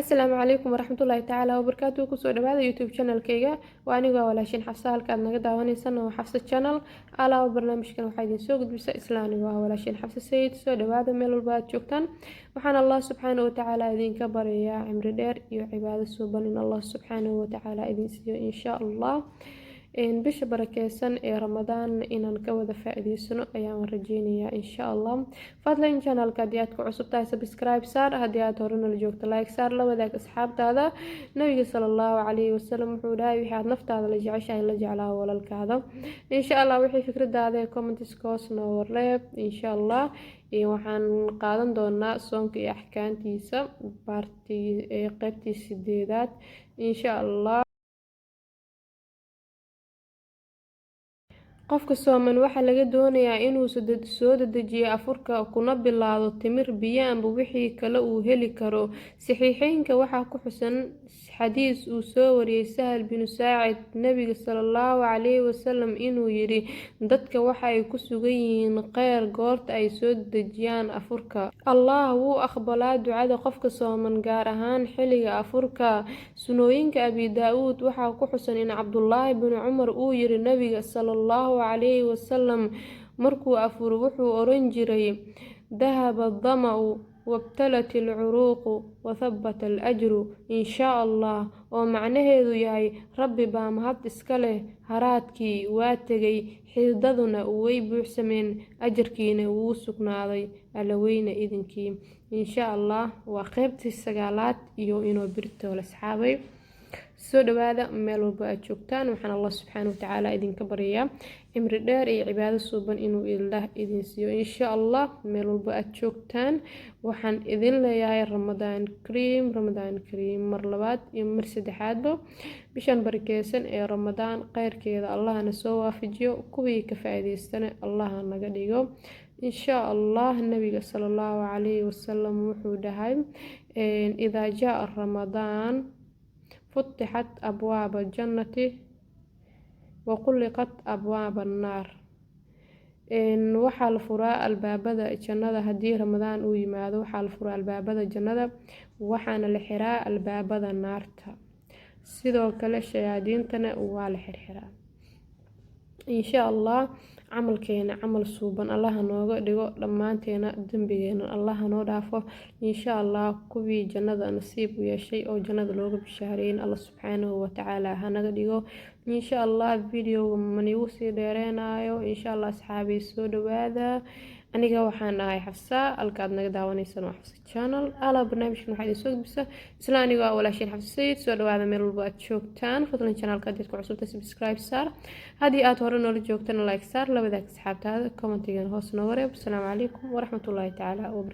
asalaamu calaykum waraxmatullaahi tacaala wabarakaatuhu kusoo dhawaada youtube channelkayga waa aniga walaashin xafsa halka aad naga daawaneysaan waa xafsa channel alaaba barnaamijkan waxaa idin soo gudbisa isla aniga waa walaashin xafsa sayid soo dhawaada meel walba aad joogtaan waxaan allah subxaanahu watacaala idinka baryayaa cimri dheer iyo cibaado suuban in allah subxaanahu watacaala idin siiyo insha allah bisha barakeysan ee ramadaan inaan ka wada faa'iideysano ayaan rajeynayaa insha allah fadlan channelka haddii aad ku cusub tahay subscribe saar haddii aad hore nala joogto like saar la wadaag asxaabtaada nabiga sallallahu calayhi wasallam wuxuu dhahay wixii aad naftaada la jeceshahay la jeclaa walaalkaada insha allah wixii fikradaada ee comments hoos noo wareeb insha allah waxaan qaadan doonaa soonka iyo axkaamtiisa qaybtii 8aad insha allah qofka sooman waxaa laga doonayaa inuu soo dedejiyo afurka kuna bilaabo timir biyo amba wixii kale uu heli karo saxiixeynka waxaa ku xusan xadiis uu soo wariyay Sahal bin Saacid nabiga sallallahu calayhi wasallam inuu yiri dadka waxa ay ku sugan yihiin kheyr goorta ay soo dejiyaan afurka Allah wuu aqbalaa ducada qofka sooman gaar ahaan xilliga afurka sunooyinka Abi Daawud waxaa ku xusan in Cabdullah ibn Umar uu yiri nabiga sallallahu عليه وسلم مركو أفور وحو أورنجري ذهب الظمأ وابتلت العروق وثبت الأجر إن شاء الله ومعنى هذا ياي ربي بامهات اسكاله هراتكي واتغي حيدادنا ويبوحسمين أجركينا ووسقناضي ألوين إذنكي إن شاء الله وقيبت السقالات يو إنو برتو لأصحابي soo dhawaada meel walba aad joogtaan waxaan allah subxaanahu watacaala idinka baryayaa cimri dheer iyo cibaado suuban inuu ilaah idin siiyo insha allah meel walba aad joogtaan waxaan idin leeyahay ramadaan kariim mar labaad iyo mar saddexaadba bishan barakeysan ee ramadaan khayrkeeda allahna soo waafajiyo kuwii ka faa'iideystana allah naga dhigo insha allah nabiga sallallahu calayhi wasallam wuxuu dhahay idaa jaa ramadaan فتحت أبواب الجنة وغلقت أبواب النار waxaa la furaa albaabada jannada haddii ramadaan uu yimaado waxaa la furaa albaabada jannada waxaana la xiraa albaabada naarta sidoo kale shayaadiintana waa la xirxiraa insha allah camalkeena camal suuban allah nooga dhigo dhammaanteena dambigeena allah noo dhaafo insha allah kuwii jannada nasiib u yeeshay oo jannada looga bishaareeyay allah subxaanahu watacaala ha naga dhigo insha allah video manigu sii dheereenaayo insha allah asxaabi soo dhawaada aniga waxaan ahay xafsa halka aad naga daawaneysaan waa xafsa channel ala barnaamijkan waxaa idin soo gudbisa isla aniga waa walaashin xafsa sayid soo dhawaada meel walba aad joogtaan fadlan channelka haddii aad ku cusubtahay subscribe saar haddii aad hore noola joogtana like saar la wadaag asxaabtaada commentigan hoos noo wareeb asalaamu calaykum waraxmatullaahi tacaala wabarakaatu